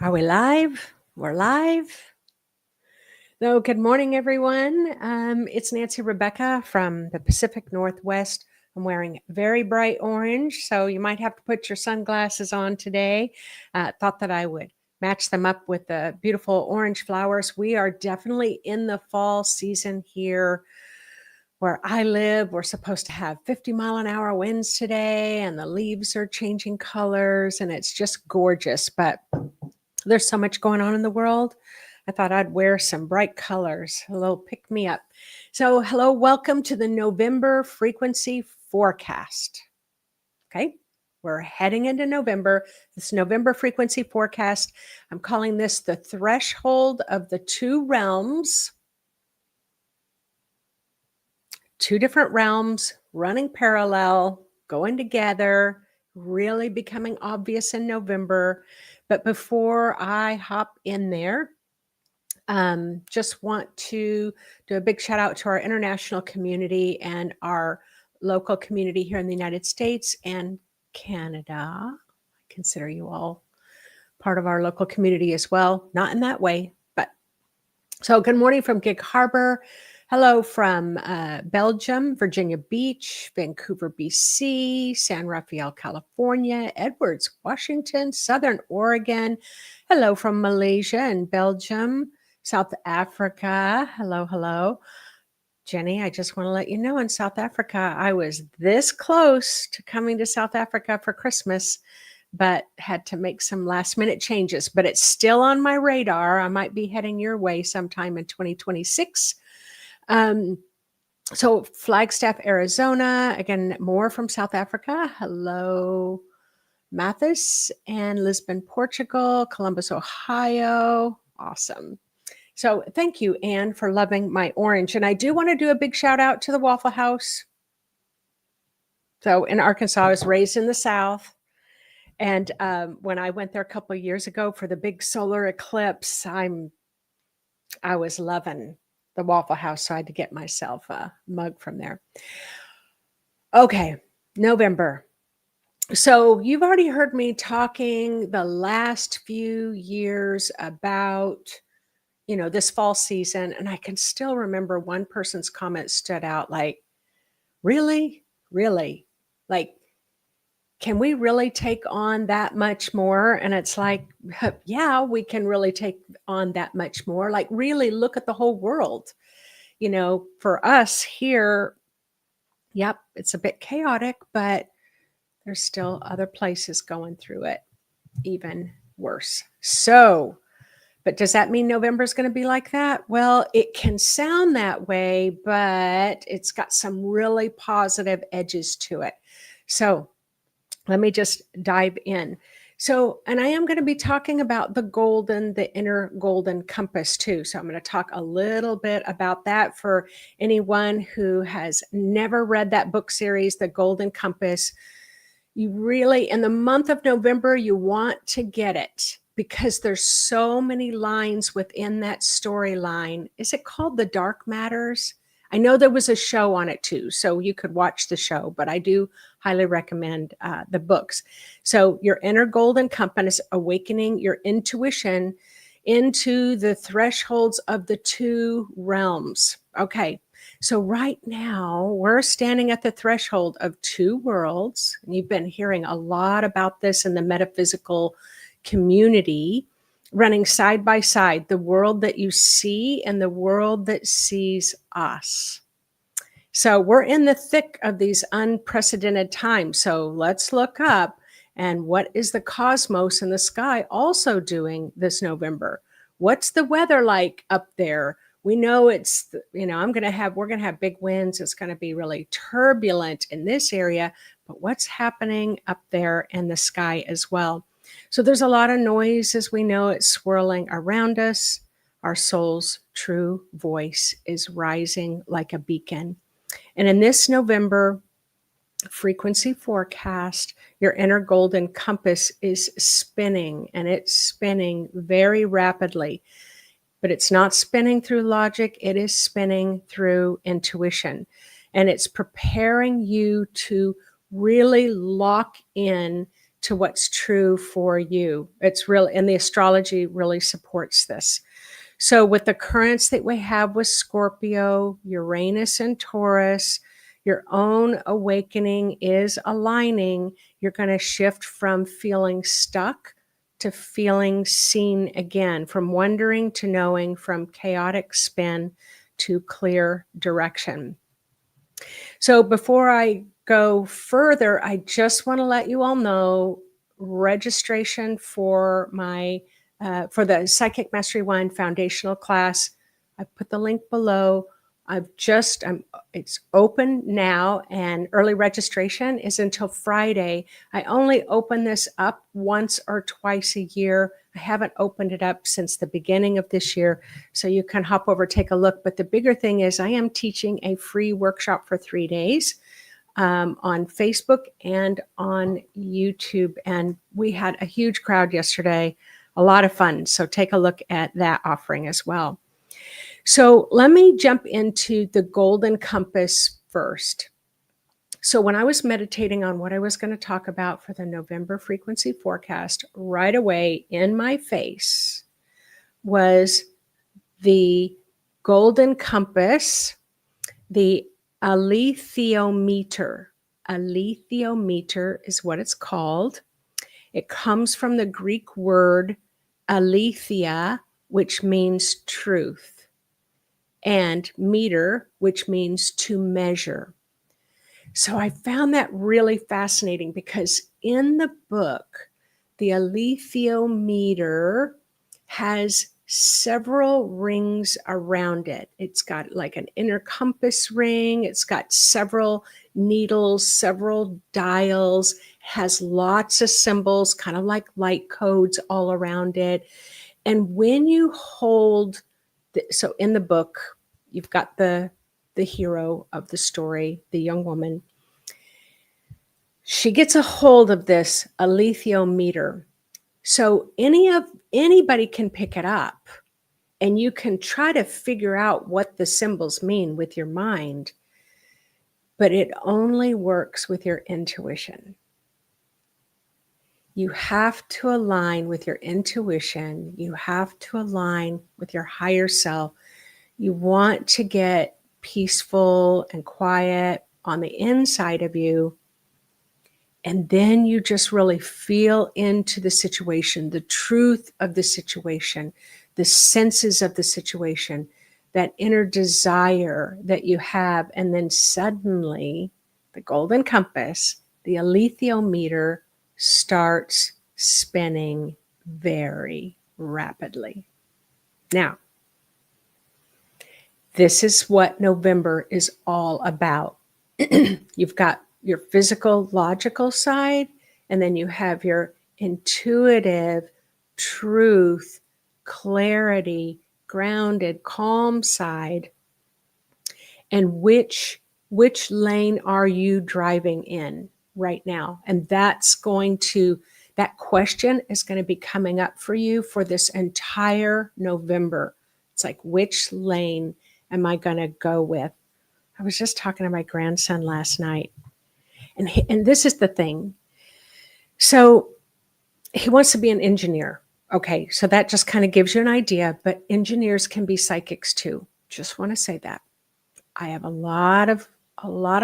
Are we live? We're live. So, good morning, everyone. It's Nancy Rebecca from the Pacific Northwest. I'm wearing very bright orange, so you might have to put your sunglasses on today. Thought that I would match them up with the beautiful orange flowers. We are definitely in the fall season here where I live. We're supposed to have 50-mile-an-hour winds today, and the leaves are changing colors, and it's just gorgeous. But there's so much going on in the world. I thought I'd wear some bright colors, a little pick me up. So, hello, welcome to the November frequency forecast. Okay, we're heading into November. This November frequency forecast, I'm calling this the threshold of the two realms. Two different realms running parallel, going together, really becoming obvious in November. But before I hop in there, just want to do a big shout out to our international community and our local community here in the United States and Canada. I consider you all part of our local community as well. Not in that way, but so good morning from Gig Harbor. Hello from Belgium, Virginia Beach, Vancouver, BC, San Rafael, California, Edwards, Washington, Southern Oregon. Hello from Malaysia and Belgium, South Africa. Hello, hello. Jenny, I just want to let you know in South Africa, I was this close to coming to South Africa for Christmas, but had to make some last minute changes. But it's still on my radar. I might be heading your way sometime in 2026. So Flagstaff, Arizona, again, more from South Africa. Hello, Mathis, and Lisbon, Portugal, Columbus, Ohio. Awesome. So thank you, Anne, for loving my orange. And I do want to do a big shout out to the Waffle House. So in Arkansas, I was raised in the South. And when I went there a couple of years ago for the big solar eclipse, I was loving the Waffle House, so I had to get myself a mug from there. Okay, November. So you've already heard me talking the last few years about, this fall season, and I can still remember one person's comment stood out like, really? Like, can we really take on that much more? And it's like, yeah, we can really take on that much more. Like, really look at the whole world. For us here, yep, it's a bit chaotic, but there's still other places going through it even worse. So, but does that mean November is going to be like that? Well, it can sound that way, but it's got some really positive edges to it. So let me just dive in. So, and I am going to be talking about the inner golden compass too. So I'm going to talk a little bit about that for anyone who has never read that book series, The Golden Compass. You really, in the month of November, you want to get it because there's so many lines within that storyline. Is it called The Dark Matters? I know there was a show on it too, so you could watch the show, but I do highly recommend the books. So your inner golden compass, awakening your intuition into the thresholds of the two realms. Okay, so right now we're standing at the threshold of two worlds. And you've been hearing a lot about this in the metaphysical community, running side by side, the world that you see and the world that sees us. So we're in the thick of these unprecedented times. So let's look up, and what is the cosmos and the sky also doing this November? What's the weather like up there? We know it's, we're going to have big winds. It's going to be really turbulent in this area, but what's happening up there in the sky as well? So there's a lot of noise, as we know, it's swirling around us. Our soul's true voice is rising like a beacon. And in this November frequency forecast, your inner golden compass is spinning, and it's spinning very rapidly. But it's not spinning through logic, it is spinning through intuition. And it's preparing you to really lock in to what's true for you. It's real, and the astrology really supports this. So with the currents that we have with Scorpio, Uranus, and Taurus, your own awakening is aligning. You're going to shift from feeling stuck to feeling seen again, from wondering to knowing, from chaotic spin to clear direction. So before I go further, I just want to let you all know registration for my for the Psychic Mastery 1 foundational class. I put the link below. It's open now, and early registration is until Friday. I only open this up once or twice a year. I haven't opened it up since the beginning of this year, so you can hop over, take a look. But the bigger thing is I am teaching a free workshop for 3 days on Facebook and on YouTube. And we had a huge crowd yesterday, a lot of fun. So take a look at that offering as well. So let me jump into the golden compass first. So when I was meditating on what I was going to talk about for the November frequency forecast, right away in my face was the golden compass, the alethiometer. Alethiometer is what it's called. It comes from the Greek word aletheia, which means truth, and meter, which means to measure. So I found that really fascinating because in the book, the alethiometer has several rings around it. It's got like an inner compass ring. It's got several needles, several dials, has lots of symbols, kind of like light codes all around it. And when you hold, so in the book, you've got the hero of the story, the young woman. She gets a hold of this alethiometer. So anybody can pick it up, and you can try to figure out what the symbols mean with your mind, but it only works with your intuition. You have to align with your intuition. You have to align with your higher self. You want to get peaceful and quiet on the inside of you. And then you just really feel into the situation, the truth of the situation, the senses of the situation, that inner desire that you have. And then suddenly the golden compass, the alethiometer, starts spinning very rapidly. Now, this is what November is all about. You've got your physical, logical side, and then you have your intuitive, truth, clarity, grounded, calm side. And which lane are you driving in right now? And that question is going to be coming up for you for this entire November. It's like, which lane am I going to go with? I was just talking to my grandson last night. And this is the thing. So he wants to be an engineer. Okay, so that just kind of gives you an idea, but engineers can be psychics too. Just want to say that. I have a lot of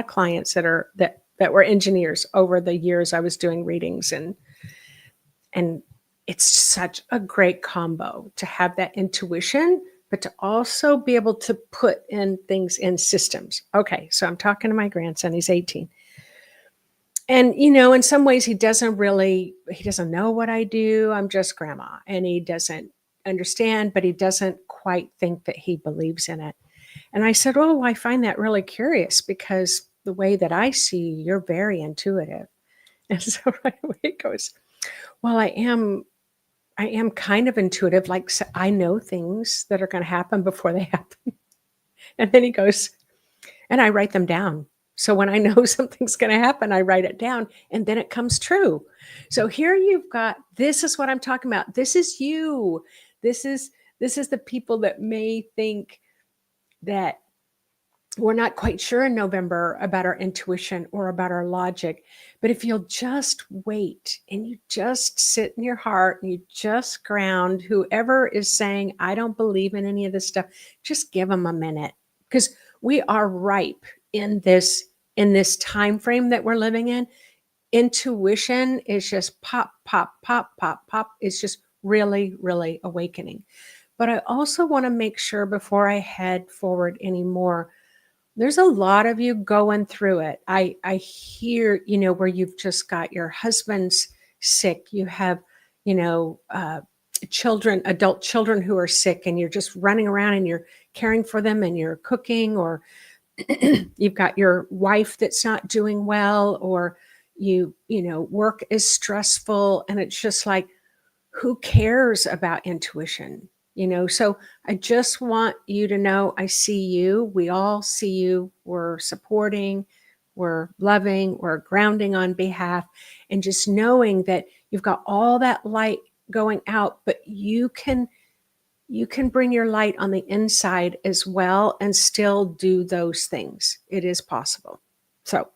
clients that were engineers over the years I was doing readings, and it's such a great combo to have that intuition, but to also be able to put in things in systems. Okay, so I'm talking to my grandson, he's 18. And, in some ways he doesn't know what I do. I'm just grandma, and he doesn't understand, but he doesn't quite think that he believes in it. And I said, oh, I find that really curious because the way that I see you, you're very intuitive. And so right away he goes, well, I am kind of intuitive. Like, so I know things that are going to happen before they happen. And then he goes, and I write them down. So when I know something's going to happen, I write it down, and then it comes true. So here you've got, this is what I'm talking about. This is you. This is the people that may think that we're not quite sure in November about our intuition or about our logic. But if you'll just wait and you just sit in your heart and you just ground, whoever is saying, I don't believe in any of this stuff, just give them a minute, because we are ripe in this time frame that we're living in. Intuition is just pop, pop, pop, pop, pop. It's just really, really awakening. But I also want to make sure before I head forward anymore, there's a lot of you going through it. I hear, where you've just got your husband's sick. You have, children, adult children who are sick, and you're just running around and you're caring for them and you're cooking, or you've got your wife that's not doing well, or work is stressful, and it's just like, who cares about intuition? So I just want you to know, I see you. We all see you. We're supporting, we're loving, we're grounding on behalf, and just knowing that you've got all that light going out, but you can bring your light on the inside as well and still do those things. It is possible. So,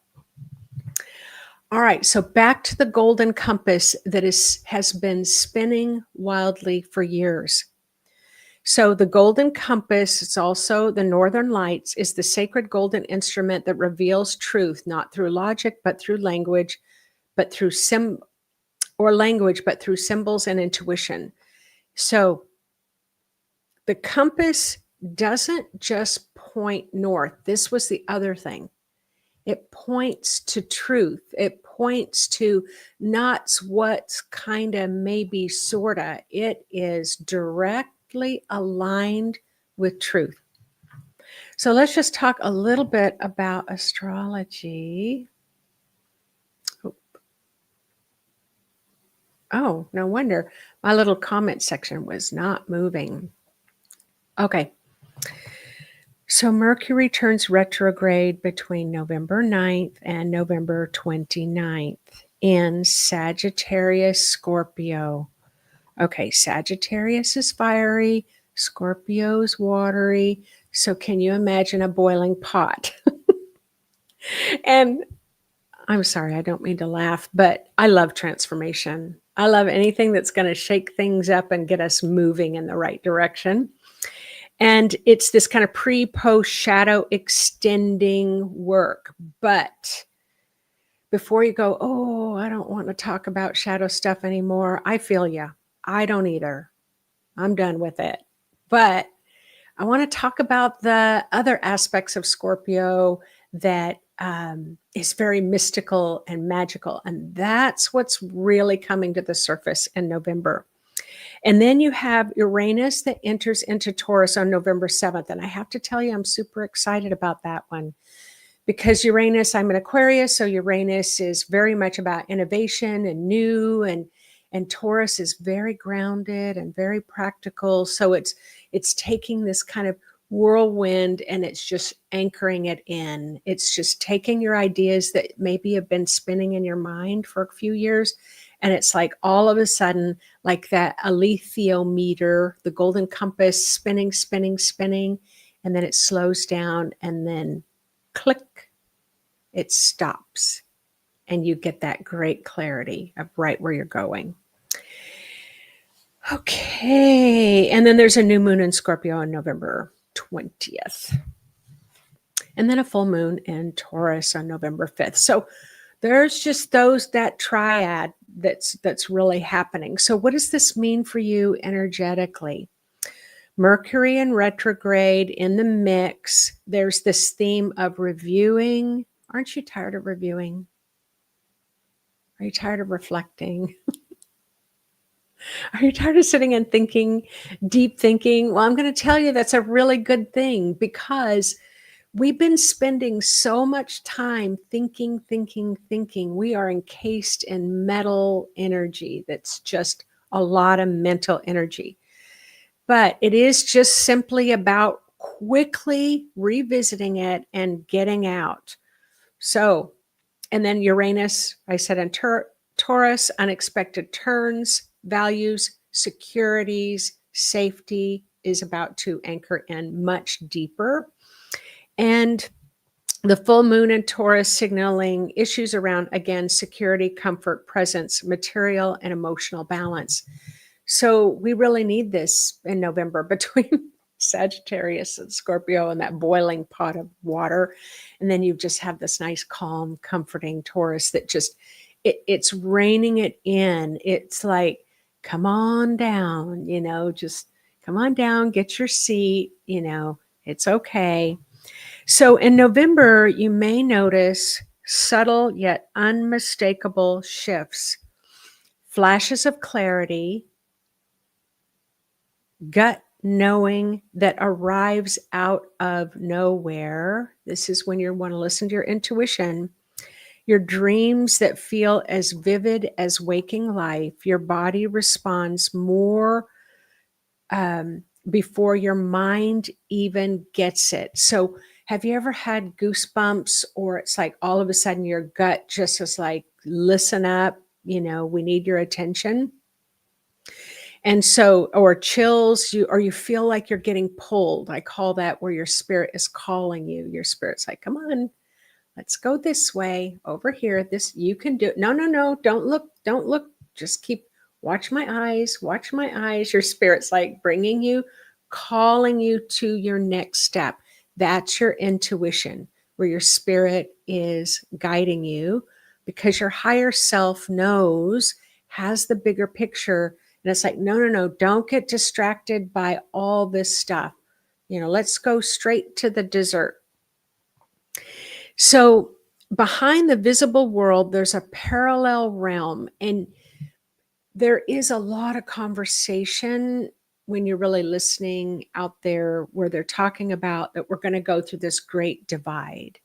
all right, so back to the golden compass that has been spinning wildly for years. So the golden compass, it's also the northern lights, is the sacred golden instrument that reveals truth, not through logic, but through language, but through but through symbols and intuition. So the compass doesn't just point north. This was the other thing. It points to truth. It points to not what's kind of, maybe, sorta. It is directly aligned with truth. So let's just talk a little bit about astrology. Oh, no wonder my little comment section was not moving. Okay. So Mercury turns retrograde between November 9th and November 29th in Sagittarius, Scorpio. Okay, Sagittarius is fiery, Scorpio's watery. So can you imagine a boiling pot? And I'm sorry, I don't mean to laugh, but I love transformation. I love anything that's going to shake things up and get us moving in the right direction. And it's this kind of pre-post shadow extending work. But before you go, oh, I don't want to talk about shadow stuff anymore, I feel you. I don't either. I'm done with it. But I want to talk about the other aspects of Scorpio that is very mystical and magical. And that's what's really coming to the surface in November. And then you have Uranus that enters into Taurus on November 7th. And I have to tell you, I'm super excited about that one, because Uranus, I'm an Aquarius, so Uranus is very much about innovation and new, and Taurus is very grounded and very practical. So it's taking this kind of whirlwind and it's just anchoring it in. It's just taking your ideas that maybe have been spinning in your mind for a few years, and it's like all of a sudden, like that alethiometer, the golden compass, spinning, spinning, spinning, and then it slows down, and then click, it stops, and you get that great clarity of right where you're going. Okay, and then there's a new moon in Scorpio on November 20th. And then a full moon in Taurus on November 5th. So there's just that triad that's really happening. So what does this mean for you energetically? Mercury in retrograde in the mix. There's this theme of reviewing. Aren't you tired of reviewing? Are you tired of reflecting? Are you tired of sitting and thinking, deep thinking? Well, I'm going to tell you that's a really good thing, because we've been spending so much time thinking. We are encased in metal energy. That's just a lot of mental energy. But it is just simply about quickly revisiting it and getting out. So, and then Uranus, I said in Taurus, unexpected turns, values, securities, safety is about to anchor in much deeper. And the full moon in Taurus signaling issues around, again, security, comfort, presence, material, and emotional balance. So we really need this in November between Sagittarius and Scorpio and that boiling pot of water. And then you just have this nice, calm, comforting Taurus that just, it's reining it in. It's like, come on down, just come on down, get your seat, it's okay. So in November, you may notice subtle yet unmistakable shifts, flashes of clarity, gut knowing that arrives out of nowhere. This is when you want to listen to your intuition. Your dreams that feel as vivid as waking life. Your body responds more before your mind even gets it. So have you ever had goosebumps, or it's like all of a sudden your gut just is like, listen up, we need your attention? And so, or chills, or you feel like you're getting pulled. I call that where your spirit is calling you. Your spirit's like, come on, let's go this way, over here. This, you can do it. No, no, no, don't look. Just keep, watch my eyes. Your spirit's like bringing you, calling you to your next step. That's your intuition, where your spirit is guiding you, because your higher self knows, has the bigger picture. And it's like, no, no, no, don't get distracted by all this stuff. Let's go straight to the dessert. So behind the visible world, there's a parallel realm. And there is a lot of conversation when you're really listening out there, where they're talking about that we're going to go through this great divide.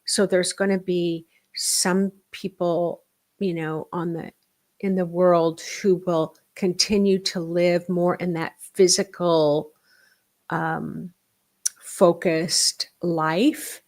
So there's going to be some people, in the world who will continue to live more in that physical, focused life,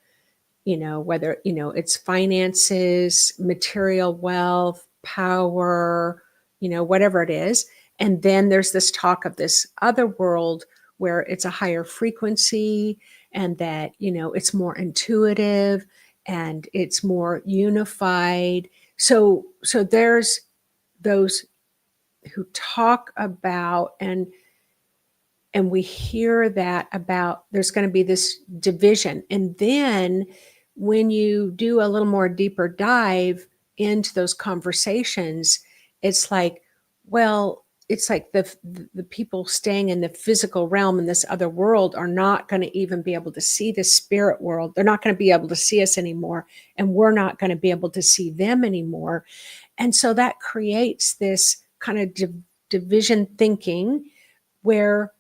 whether, it's finances, material wealth, power, whatever it is. And then there's this talk of this other world where it's a higher frequency, and that, it's more intuitive and it's more unified. So there's those who talk about, and we hear that about, there's going to be this division. And then when you do a little more deeper dive into those conversations, it's like, well, it's like the people staying in the physical realm in this other world are not going to even be able to see the spirit world. They're not going to be able to see us anymore. And we're not going to be able to see them anymore. And so that creates this kind of division thinking, where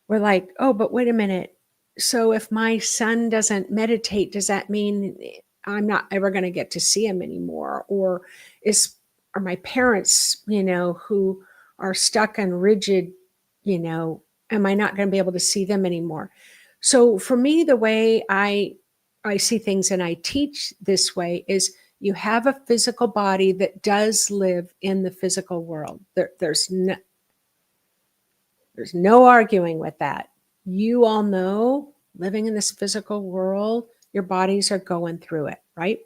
we're like, oh, but wait a minute. So if my son doesn't meditate, does that mean I'm not ever going to get to see him anymore? Or are my parents, who are stuck and rigid, am I not going to be able to see them anymore? So for me, the way I see things, and I teach this way, is you have a physical body that does live in the physical world. There's no arguing with that. You all know, living in this physical world, your bodies are going through it, right?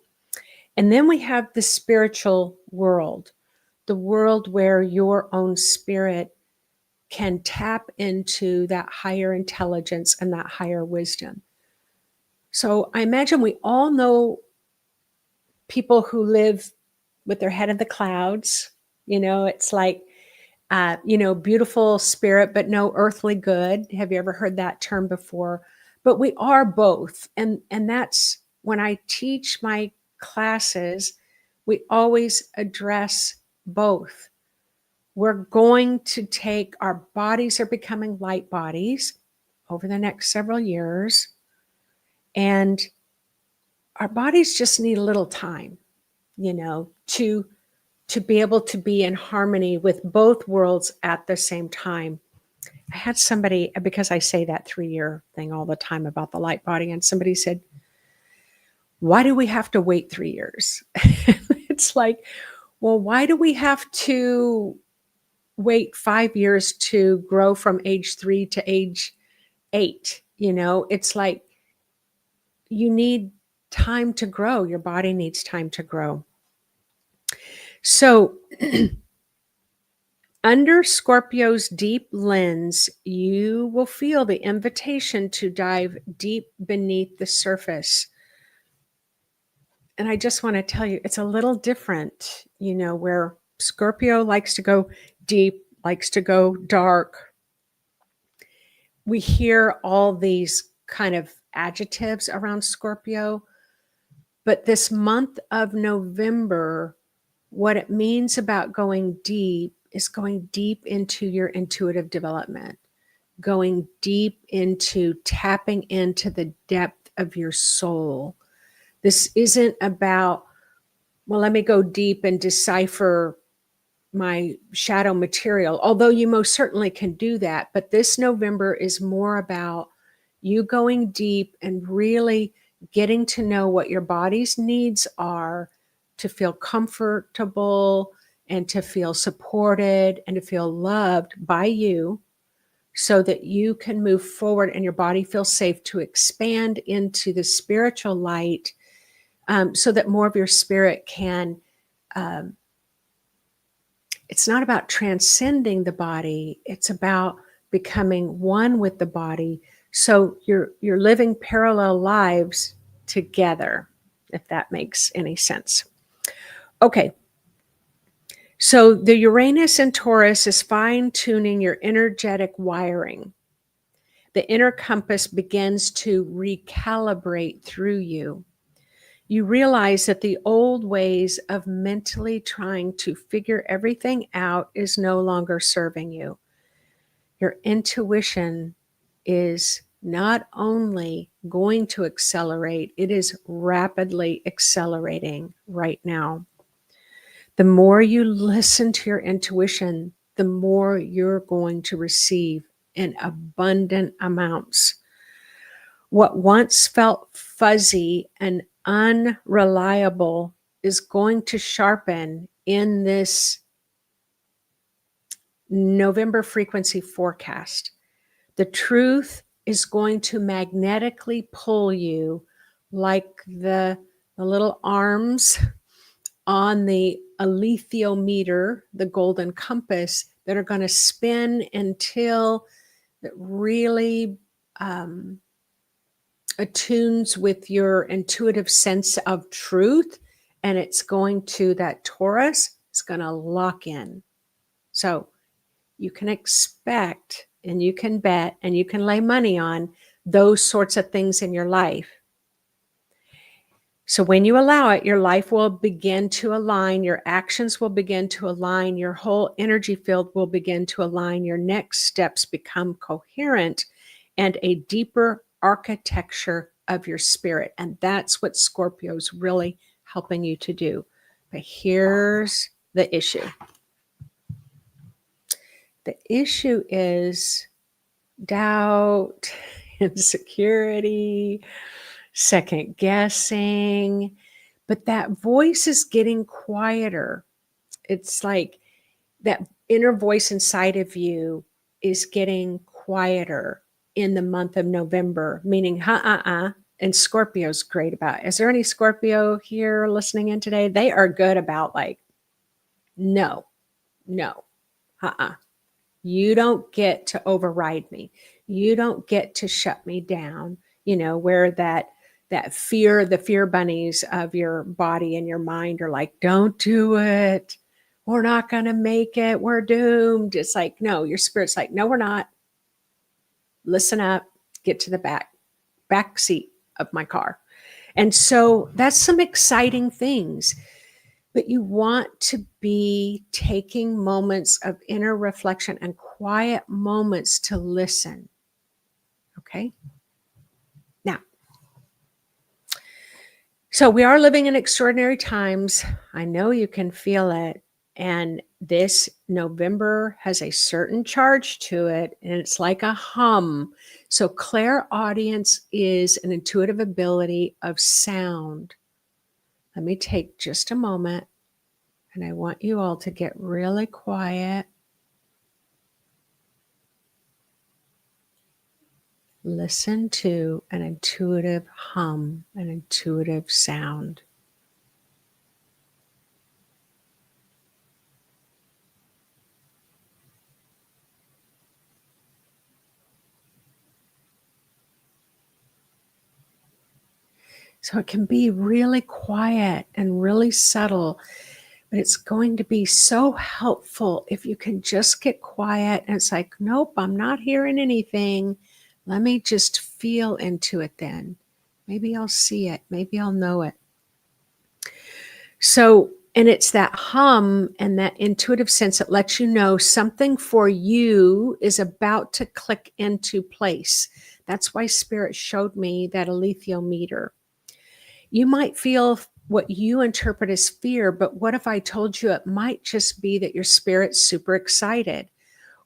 And then we have the spiritual world, the world where your own spirit can tap into that higher intelligence and that higher wisdom. So I imagine we all know people who live with their head in the clouds. It's like, beautiful spirit, but no earthly good. Have you ever heard that term before? But we are both. And that's when I teach my classes, we always address both. We're going to take, our bodies are becoming light bodies over the next several years. And our bodies just need a little time, to be able to be in harmony with both worlds at the same time. I had somebody, because I say that 3-year thing all the time about the light body, and somebody said, why do we have to wait 3 years? It's like, well, why do we have to wait 5 years to grow from age 3 to age 8? It's like, you need time to grow. Your body needs time to grow. So under Scorpio's deep lens, you will feel the invitation to dive deep beneath the surface. And I just want to tell you, it's a little different, where Scorpio likes to go deep, likes to go dark. We hear all these kind of adjectives around Scorpio, but this month of November, what it means about going deep is going deep into your intuitive development, going deep into tapping into the depth of your soul. This isn't about, well, let me go deep and decipher my shadow material, although you most certainly can do that. But this November is more about you going deep and really getting to know what your body's needs are to feel comfortable and to feel supported and to feel loved by you, so that you can move forward and your body feels safe to expand into the spiritual light, so that more of your spirit can, it's not about transcending the body, it's about becoming one with the body. So you're living parallel lives together, if that makes any sense. Okay. So the Uranus in Taurus is fine-tuning your energetic wiring. The inner compass begins to recalibrate through you. You realize that the old ways of mentally trying to figure everything out is no longer serving you. Your intuition is not only going to accelerate, it is rapidly accelerating right now. The more you listen to your intuition, the more you're going to receive in abundant amounts. What once felt fuzzy and unreliable is going to sharpen in this November frequency forecast. The truth is going to magnetically pull you like the little arms on the alethiometer, the golden compass, that are going to spin until it really attunes with your intuitive sense of truth, and it's going to, that Taurus is going to lock in. So you can expect and you can bet and you can lay money on those sorts of things in your life. So when you allow it, your life will begin to align, your actions will begin to align, your whole energy field will begin to align, your next steps become coherent, and a deeper architecture of your spirit. And that's what Scorpio's really helping you to do. But here's the issue. The issue is doubt, insecurity, second guessing, but that voice is getting quieter. It's like that inner voice inside of you is getting quieter in the month of November, meaning and Scorpio's great about it. Is there any Scorpio here listening in today? They are good about like, no, you don't get to override me. You don't get to shut me down. Where that fear, the fear bunnies of your body and your mind are like, don't do it. We're not going to make it. We're doomed. It's like, no, your spirit's like, no, we're not. Listen up, get to the back seat of my car. And so that's some exciting things. But you want to be taking moments of inner reflection and quiet moments to listen. Okay? Now, so we are living in extraordinary times. I know you can feel it. And this November has a certain charge to it, and it's like a hum. So clairaudience is an intuitive ability of sound. Let me take just a moment, and I want you all to get really quiet. listen to an intuitive hum, an intuitive sound. So it can be really quiet and really subtle, but it's going to be so helpful if you can just get quiet and it's like, nope, I'm not hearing anything. Let me just feel into it then. Maybe I'll see it. Maybe I'll know it. So, and it's that hum and that intuitive sense that lets you know something for you is about to click into place. That's why Spirit showed me that alethiometer. You might feel what you interpret as fear, but what if I told you it might just be that your spirit's super excited?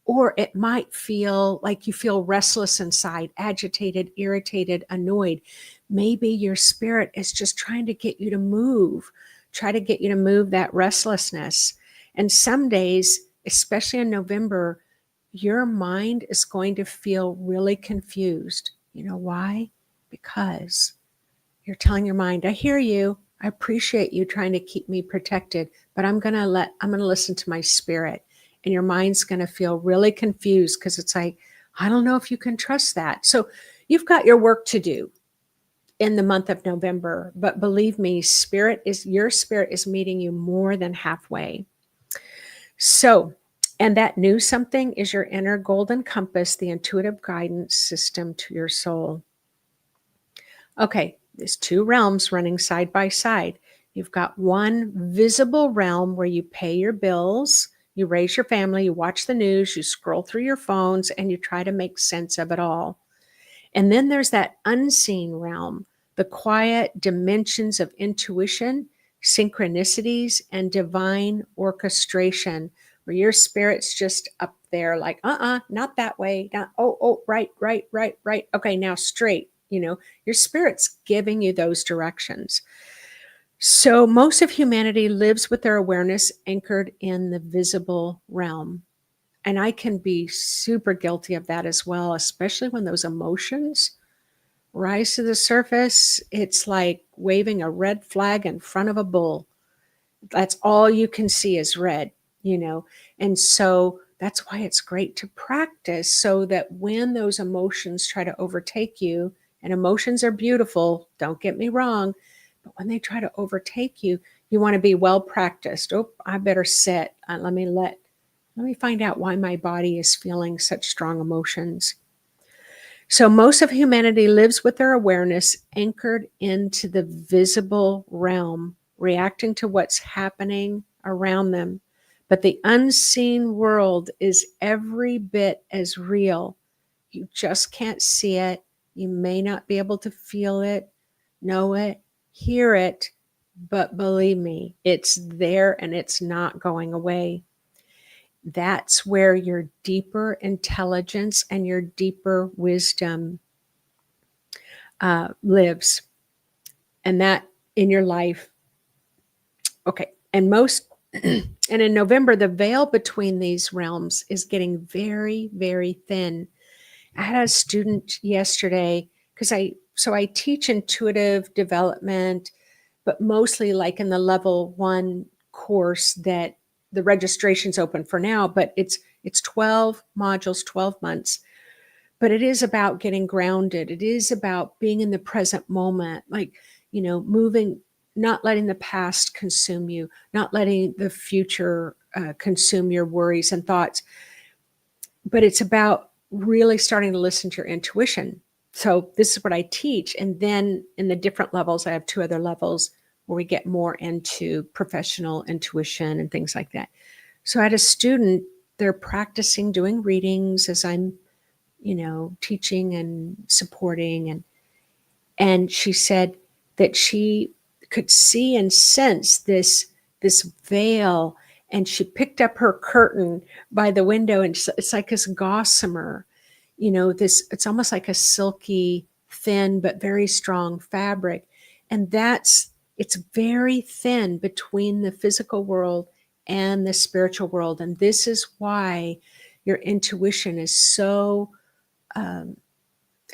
Or it might feel like you feel restless inside, agitated, irritated, annoyed. Maybe your spirit is just trying to get you to move, try to get you to move that restlessness. And some days, especially in November, your mind is going to feel really confused. You know why? Because you're telling your mind, I hear you. I appreciate you trying to keep me protected, but I'm going to listen to my spirit. And your mind's going to feel really confused because it's like, I don't know if you can trust that. So you've got your work to do in the month of November, but believe me, your spirit is meeting you more than halfway. So, and that new something is your inner golden compass, the intuitive guidance system to your soul. Okay, there's two realms running side by side. You've got one visible realm where you pay your bills, you raise your family, you watch the news, you scroll through your phones, and you try to make sense of it all. And then there's that unseen realm, the quiet dimensions of intuition, synchronicities, and divine orchestration, where your spirit's just up there like, not that way. Not, right. Okay, now straight. Your spirit's giving you those directions. So most of humanity lives with their awareness anchored in the visible realm. And I can be super guilty of that as well, especially when those emotions rise to the surface. It's like waving a red flag in front of a bull. That's all you can see is red, And so that's why it's great to practice so that when those emotions try to overtake you, and emotions are beautiful, don't get me wrong, but when they try to overtake you, you want to be well practiced. Oh, I better sit. Let me find out why my body is feeling such strong emotions. So most of humanity lives with their awareness anchored into the visible realm, reacting to what's happening around them. But the unseen world is every bit as real. You just can't see it. You may not be able to feel it, know it, hear it, but believe me, it's there and it's not going away. That's where your deeper intelligence and your deeper wisdom lives, and that in your life. Okay, and in November, the veil between these realms is getting very, very thin. I had a student yesterday because I teach intuitive development, but mostly like in the level 1 course that the registration's open for now, but it's 12 modules, 12 months. But it is about getting grounded. It is about being in the present moment, like, moving, not letting the past consume you, not letting the future consume your worries and thoughts. But it's about really starting to listen to your intuition. So this is what I teach. And then in the different levels, I have 2 other levels where we get more into professional intuition and things like that. So I had a student, they're practicing doing readings as I'm teaching and supporting. And she said that she could see and sense this veil, and she picked up her curtain by the window, and it's like this gossamer, it's almost like a silky, thin, but very strong fabric. And it's very thin between the physical world and the spiritual world. And this is why your intuition is so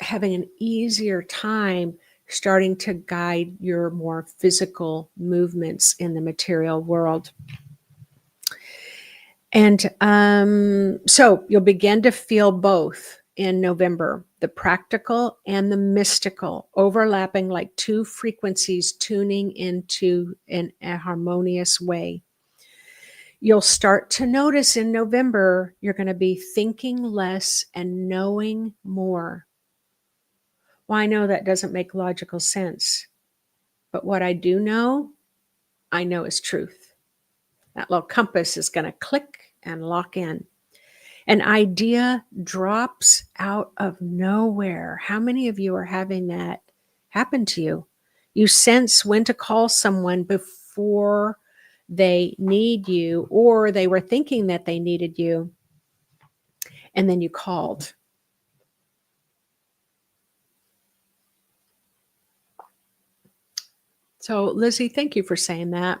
having an easier time starting to guide your more physical movements in the material world. And so you'll begin to feel both in November, the practical and the mystical, overlapping like two frequencies tuning into in a harmonious way. You'll start to notice in November, you're going to be thinking less and knowing more. Well, I know that doesn't make logical sense, but what I do know, I know is truth. That little compass is going to click and lock in. An idea drops out of nowhere. How many of you are having that happen to you? You sense when to call someone before they need you, or they were thinking that they needed you, and then you called. So, Lizzie, thank you for saying that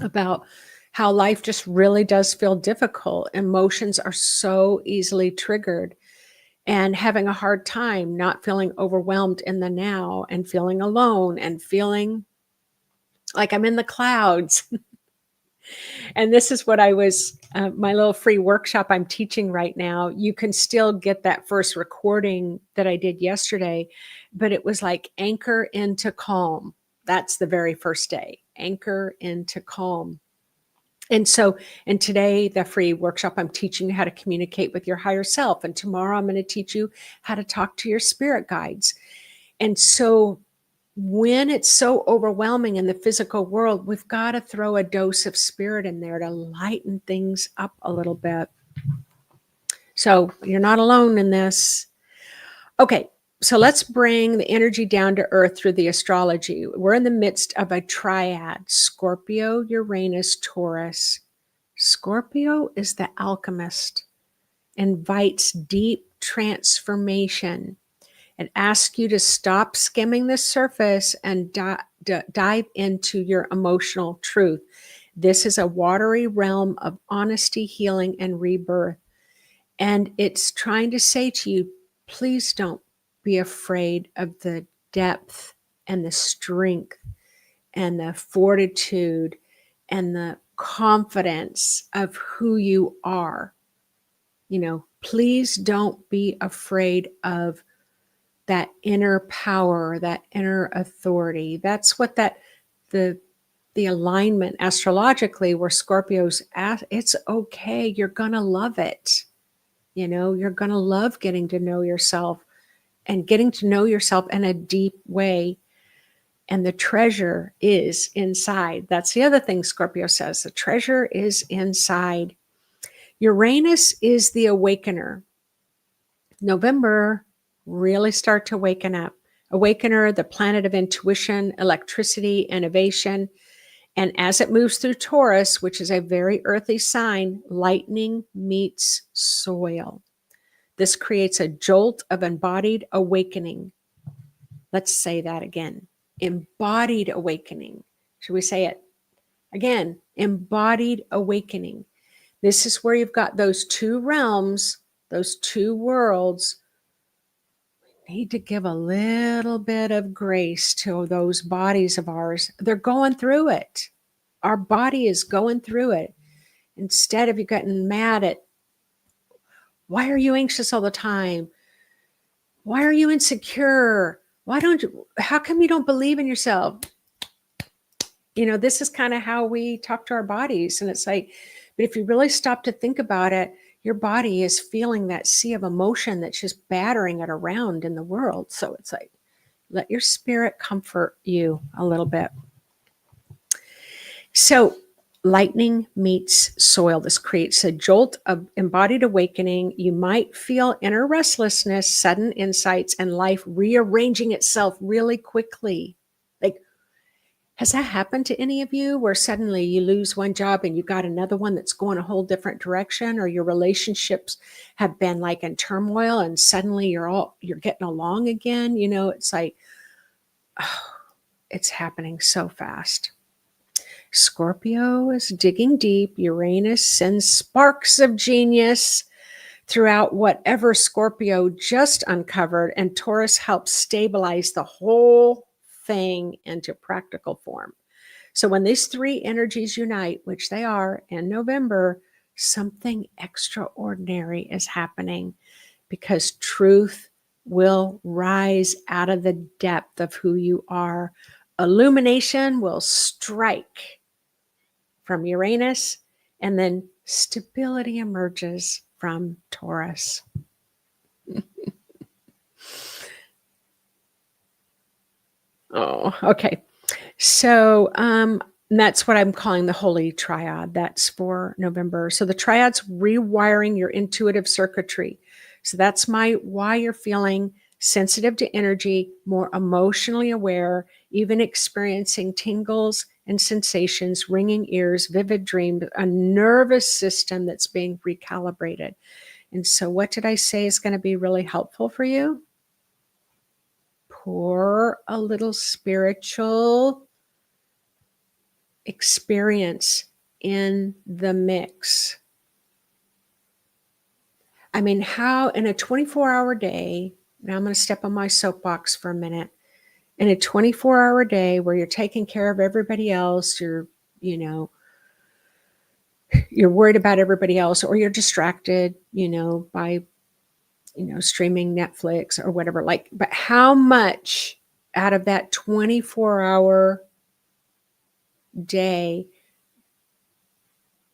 about how life just really does feel difficult. Emotions are so easily triggered, and having a hard time not feeling overwhelmed in the now and feeling alone and feeling like I'm in the clouds. And this is what I was, my little free workshop I'm teaching right now. You can still get that first recording that I did yesterday, but it was like anchor into calm. That's the very first day, anchor into calm. And so, and today, the free workshop, I'm teaching you how to communicate with your higher self. And tomorrow, I'm going to teach you how to talk to your spirit guides. And so, when it's so overwhelming in the physical world, we've got to throw a dose of spirit in there to lighten things up a little bit. So, you're not alone in this. Okay. So let's bring the energy down to earth through the astrology. We're in the midst of a triad: Scorpio, Uranus, Taurus. Scorpio is the alchemist, invites deep transformation. It asks you to stop skimming the surface and dive into your emotional truth. This is a watery realm of honesty, healing, and rebirth. And it's trying to say to you, please don't be afraid of the depth and the strength and the fortitude and the confidence of who you are. You know, please don't be afraid of that inner power, that inner authority. That's what the alignment astrologically where Scorpio's at, it's okay. You're going to love it. You know, you're going to love getting to know yourself and getting to know yourself in a deep way. And the treasure is inside. That's the other thing Scorpio says. The treasure is inside. Uranus is the awakener. November, really start to waken up. Awakener, the planet of intuition, electricity, innovation. And as it moves through Taurus, which is a very earthy sign, lightning meets soil. This creates a jolt of embodied awakening. Let's say that again. Embodied awakening. Should we say it again? Embodied awakening. This is where you've got those two realms, those two worlds. We need to give a little bit of grace to those bodies of ours. They're going through it. Our body is going through it. Instead of you getting mad at, why are you anxious all the time? Why are you insecure? How come you don't believe in yourself? You know, this is kind of how we talk to our bodies. And it's like, but if you really stop to think about it, your body is feeling that sea of emotion that's just battering it around in the world. So it's like, let your spirit comfort you a little bit. So lightning meets soil. This creates a jolt of embodied awakening. You might feel inner restlessness, sudden insights, and life rearranging itself really quickly. Like, has that happened to any of you where suddenly you lose one job and you got another one that's going a whole different direction, or your relationships have been like in turmoil and suddenly you're getting along again? You know, it's like, oh, it's happening so fast. Scorpio is digging deep. Uranus sends sparks of genius. throughout whatever Scorpio just uncovered, and Taurus helps stabilize the whole thing into practical form. So when these three energies unite, which they are in November, something extraordinary is happening, because truth will rise out of the depth of who you are. Illumination will strike from Uranus, and then stability emerges from Taurus. Oh, okay. So that's what I'm calling the Holy Triad. That's for November. So the triad's rewiring your intuitive circuitry. So that's why you're feeling sensitive to energy, more emotionally aware, even experiencing tingles and sensations, ringing ears, vivid dreams, a nervous system that's being recalibrated. And so what did I say is going to be really helpful for you? Pour a little spiritual experience in the mix. I mean, how in a 24-hour day, now I'm going to step on my soapbox for a minute. In a 24-hour day where you're taking care of everybody else, you're worried about everybody else, or you're distracted, by, streaming Netflix or whatever, but how much out of that 24-hour day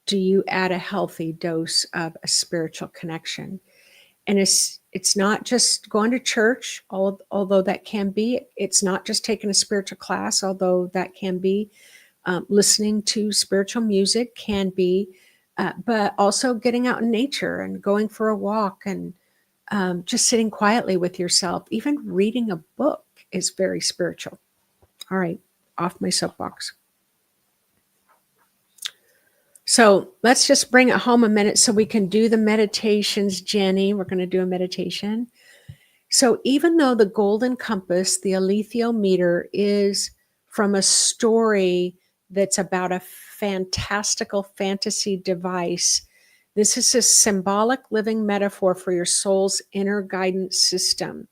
do you add a healthy dose of a spiritual connection? And it's not just going to church, although that can be. It's not just taking a spiritual class, although that can be. Listening to spiritual music can be, but also getting out in nature and going for a walk and just sitting quietly with yourself. Even reading a book is very spiritual. All right, off my soapbox. So let's just bring it home a minute so we can do the meditations, Jenny. We're going to do a meditation. So even though the golden compass, the alethiometer, is from a story that's about a fantastical fantasy device, this is a symbolic living metaphor for your soul's inner guidance system.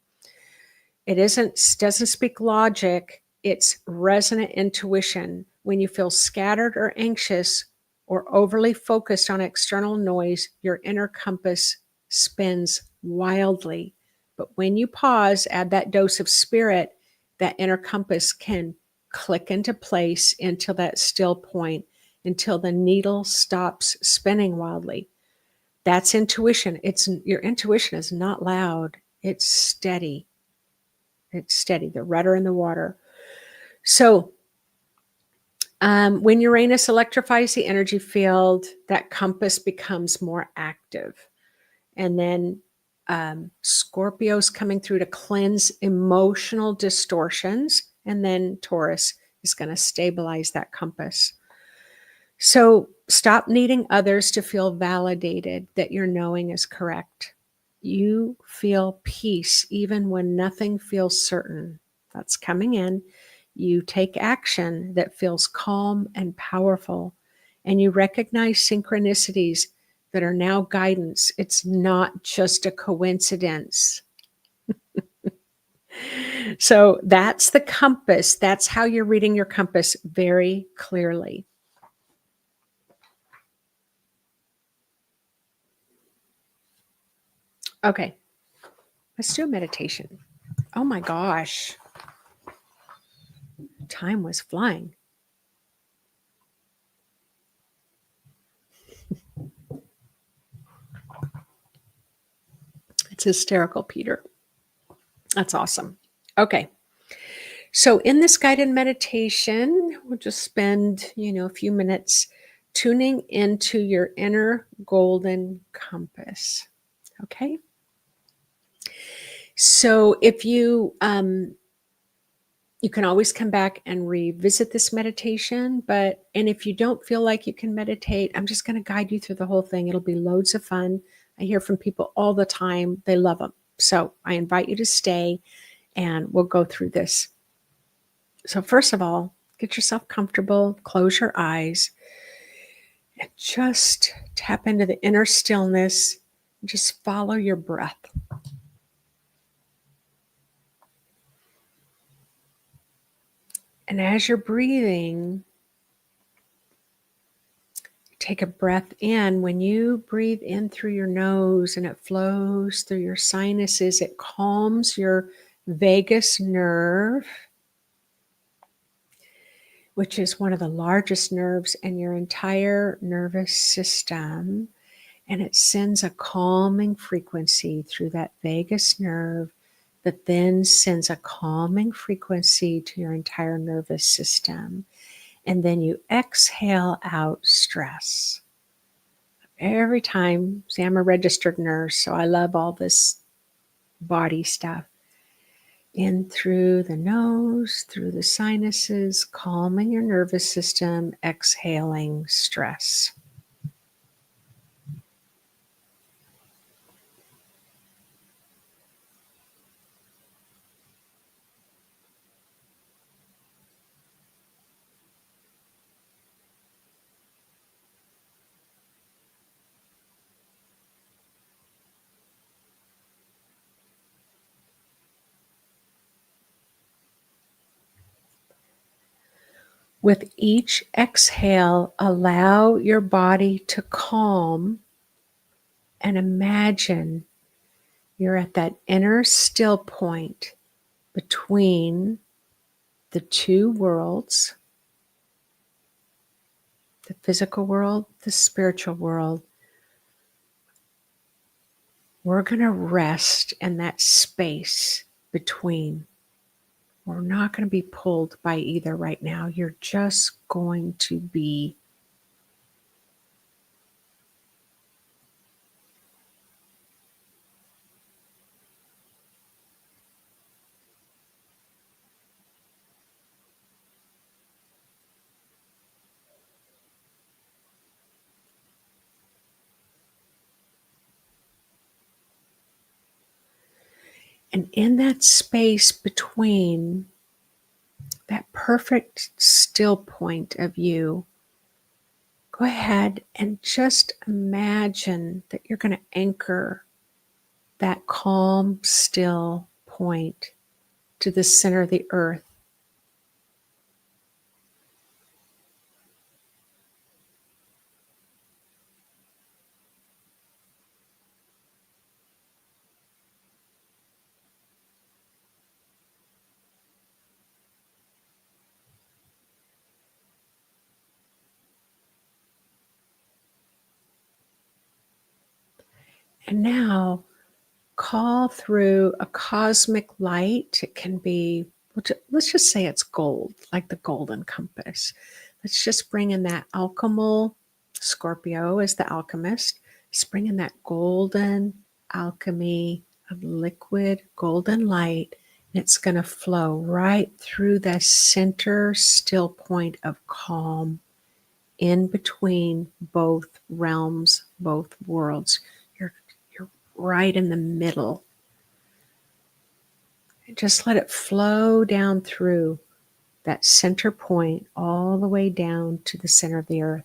It doesn't speak logic. It's resonant intuition. When you feel scattered or anxious or overly focused on external noise, your inner compass spins wildly. But when you pause, add that dose of spirit, that inner compass can click into place until that still point, until the needle stops spinning wildly. That's intuition. Your intuition is not loud. It's steady. It's steady, the rudder in the water. So when Uranus electrifies the energy field, that compass becomes more active. And then Scorpio's coming through to cleanse emotional distortions. And then Taurus is going to stabilize that compass. So stop needing others to feel validated that your knowing is correct. You feel peace even when nothing feels certain. That's coming in. You take action that feels calm and powerful, and you recognize synchronicities that are now guidance. It's not just a coincidence. So that's the compass. That's how you're reading your compass very clearly. Okay, let's do a meditation. Oh my gosh. Time was flying. It's hysterical, Peter. That's awesome. Okay. So in this guided meditation, we'll just spend, a few minutes tuning into your inner golden compass. Okay. So if you can always come back and revisit this meditation, and if you don't feel like you can meditate, I'm just going to guide you through the whole thing. It'll be loads of fun. I hear from people all the time. They love them. So I invite you to stay and we'll go through this. So first of all, get yourself comfortable, close your eyes, and just tap into the inner stillness Just follow your breath. And as you're breathing, take a breath in. When you breathe in through your nose and it flows through your sinuses, it calms your vagus nerve, which is one of the largest nerves in your entire nervous system. And it sends a calming frequency through that vagus nerve that then sends a calming frequency to your entire nervous system. And then you exhale out stress. Every time, see, I'm a registered nurse, so I love all this body stuff. In through the nose, through the sinuses, calming your nervous system, exhaling stress. With each exhale, allow your body to calm and imagine you're at that inner still point between the two worlds, the physical world, the spiritual world. We're going to rest in that space between. We're not going to be pulled by either right now. You're just going to be. And in that space between, that perfect still point of you, go ahead and just imagine that you're going to anchor that calm, still point to the center of the earth. And now call through a cosmic light. It can be, let's just say it's gold, like the golden compass. Let's just bring in that alchemal. Scorpio is the alchemist. Let's bring in that golden alchemy of liquid golden light. And it's going to flow right through the center still point of calm in between both realms, both worlds. You're right in the middle. And just let it flow down through that center point all the way down to the center of the earth.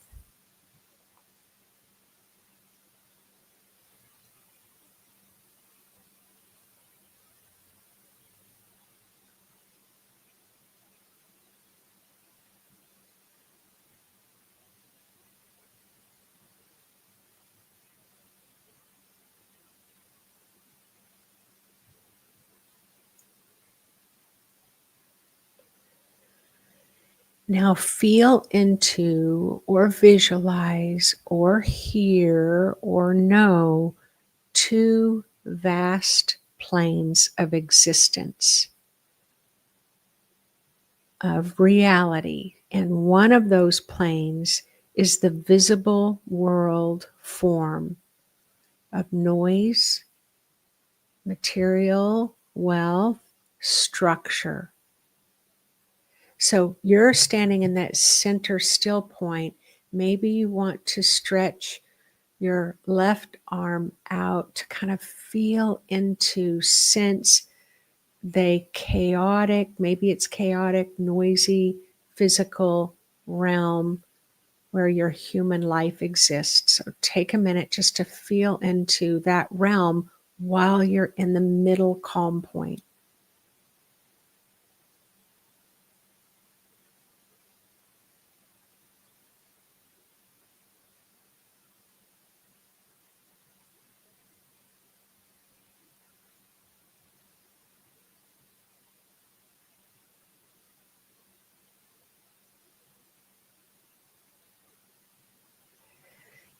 Now feel into or visualize or hear or know two vast planes of existence, of reality. And one of those planes is the visible world form of noise, material, wealth, structure. So you're standing in that center still point. Maybe you want to stretch your left arm out to kind of feel into, sense the chaotic, maybe it's chaotic, noisy, physical realm where your human life exists. So take a minute just to feel into that realm while you're in the middle calm point.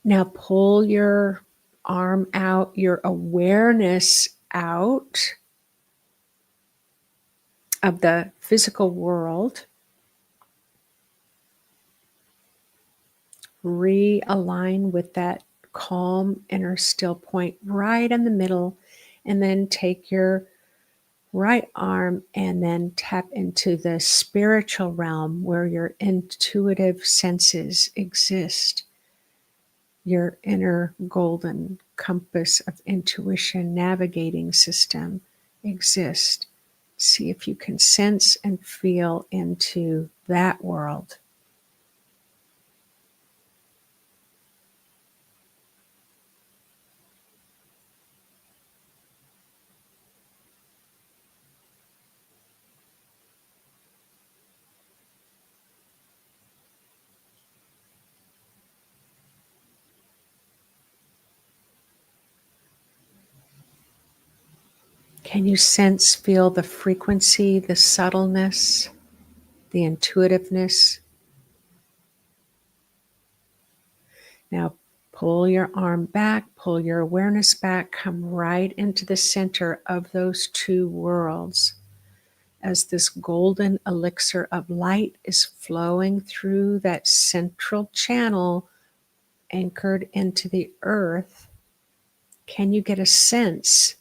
Now pull your arm out, your awareness out of the physical world. Realign with that calm inner still point right in the middle, and then take your right arm and then tap into the spiritual realm where your intuitive senses exist. Your inner golden compass of intuition navigating system exists. See if you can sense and feel into that world. Can you sense, feel the frequency, the subtleness, the intuitiveness? Now pull your arm back, pull your awareness back, come right into the center of those two worlds as this golden elixir of light is flowing through that central channel anchored into the earth. Can you get a sense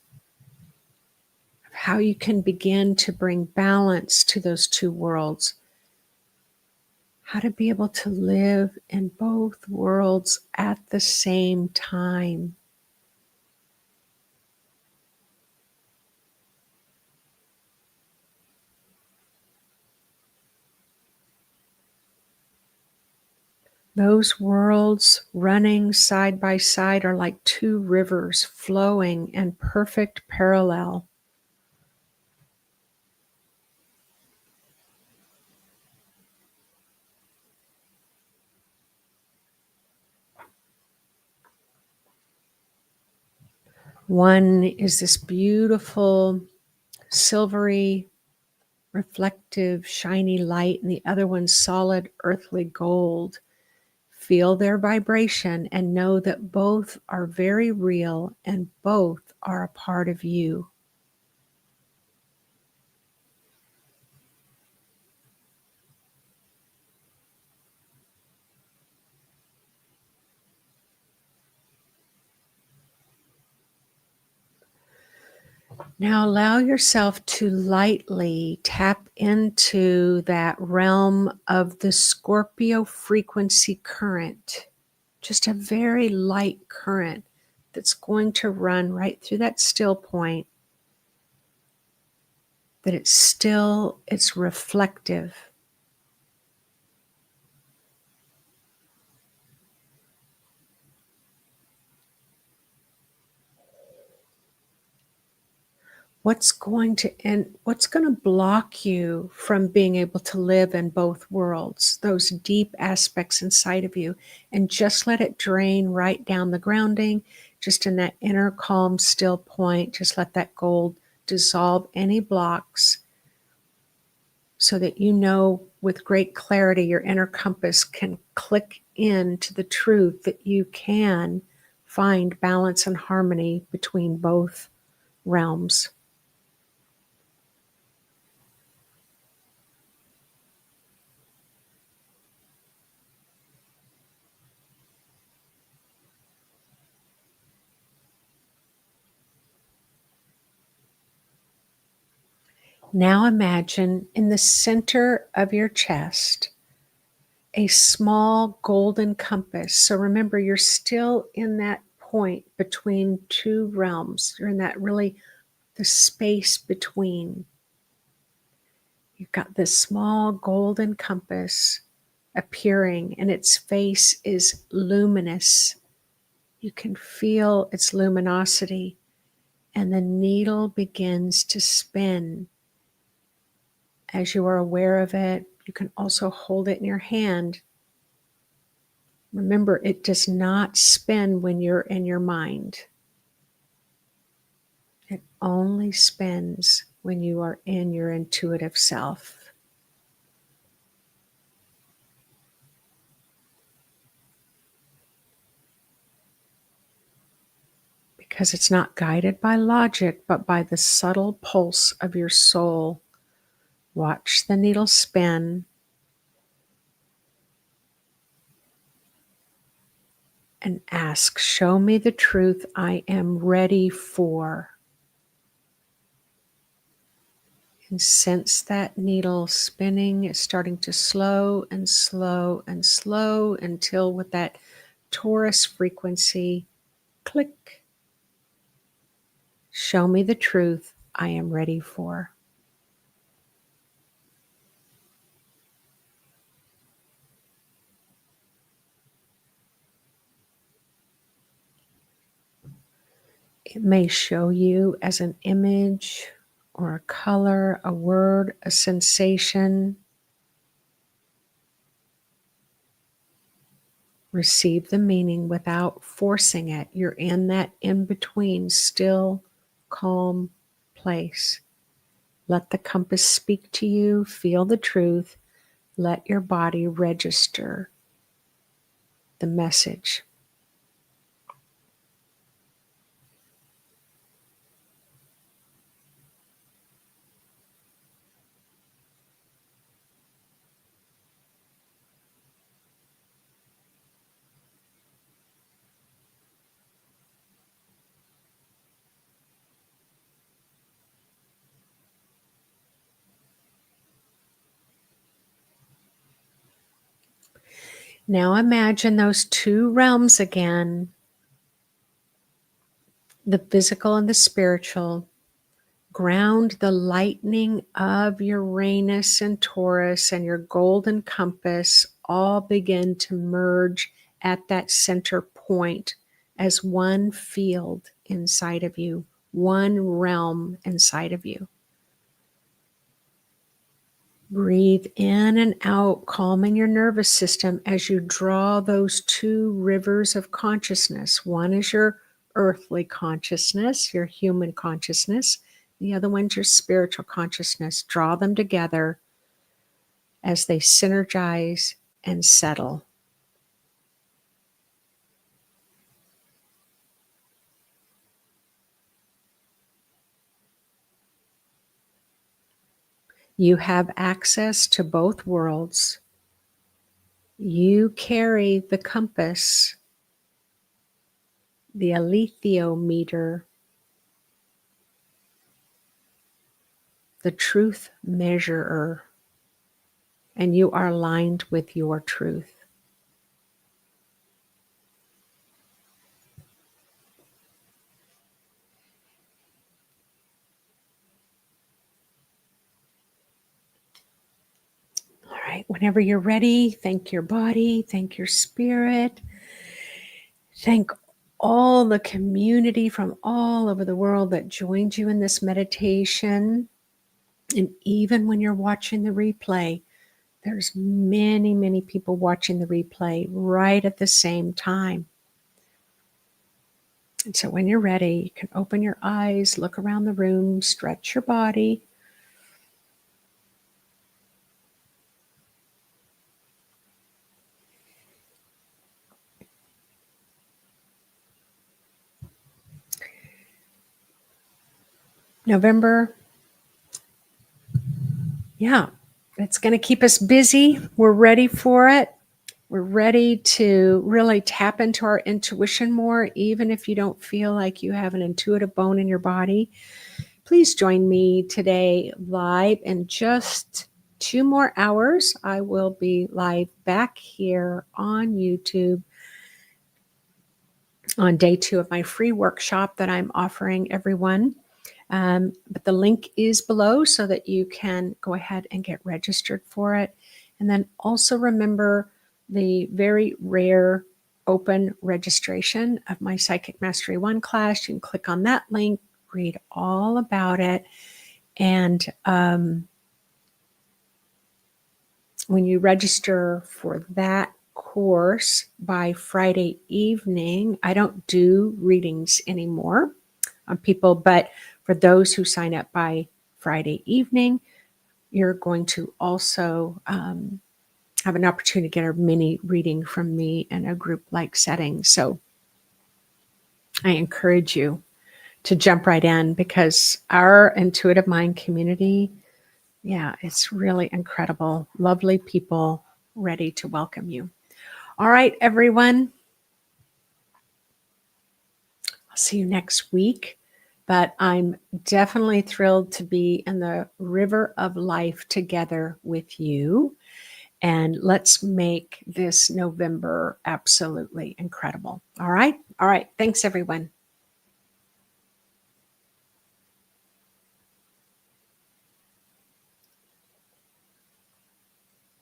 of how you can begin to bring balance to those two worlds? How to be able to live in both worlds at the same time. Those worlds running side by side are like two rivers flowing in perfect parallel. One is this beautiful, silvery, reflective, shiny light, and the other one's solid, earthly gold. Feel their vibration and know that both are very real and both are a part of you. Now allow yourself to lightly tap into that realm of the Scorpio frequency current. Just a very light current that's going to run right through that still point, that it's still, it's reflective. What's going to block you from being able to live in both worlds, those deep aspects inside of you, and just let it drain right down the grounding, just in that inner calm still point. Just let that gold dissolve any blocks so that you know with great clarity your inner compass can click into the truth that you can find balance and harmony between both realms. Now imagine in the center of your chest a small golden compass. So remember, you're still in that point between two realms. You're in that really the space between. You've got this small golden compass appearing, and its face is luminous. You can feel its luminosity, and the needle begins to spin. As you are aware of it, you can also hold it in your hand. Remember, it does not spin when you're in your mind. It only spins when you are in your intuitive self. Because it's not guided by logic, but by the subtle pulse of your soul. Watch the needle spin and ask, show me the truth I am ready for. And sense that needle spinning is starting to slow and slow and slow until with that Taurus frequency, click. Show me the truth I am ready for. It may show you as an image or a color, a word, a sensation. Receive the meaning without forcing it. You're in that in-between, still, calm place. Let the compass speak to you. Feel the truth. Let your body register the message. Now imagine those two realms again, the physical and the spiritual. Ground the lightning of Uranus and Taurus and your golden compass all begin to merge at that center point as one field inside of you, one realm inside of you. Breathe in and out, calming your nervous system as you draw those two rivers of consciousness. One is your earthly consciousness, your human consciousness. The other one's your spiritual consciousness. Draw them together as they synergize and settle. You have access to both worlds. You carry the compass, the alethiometer, the truth measurer, and you are aligned with your truth. All right, whenever you're ready, thank your body, thank your spirit, thank all the community from all over the world that joined you in this meditation. And even when you're watching the replay, there's many, many people watching the replay right at the same time. And so when you're ready, you can open your eyes, look around the room, stretch your body. November, yeah, it's going to keep us busy. We're ready for it. We're ready to really tap into our intuition more, even if you don't feel like you have an intuitive bone in your body. Please join me today live in just 2 more hours. I will be live back here on YouTube on day 2 of my free workshop that I'm offering everyone. But the link is below so that you can go ahead and get registered for it. And then also remember the very rare open registration of my Psychic Mastery 1 class. You can click on that link, read all about it. And when you register for that course by Friday evening, I don't do readings anymore on people, but for those who sign up by Friday evening, you're going to also have an opportunity to get a mini reading from me in a group-like setting. So I encourage you to jump right in, because our intuitive mind community, yeah, it's really incredible. Lovely people ready to welcome you. All right, everyone. I'll see you next week. But I'm definitely thrilled to be in the river of life together with you. And let's make this November absolutely incredible. All right. All right. Thanks, everyone.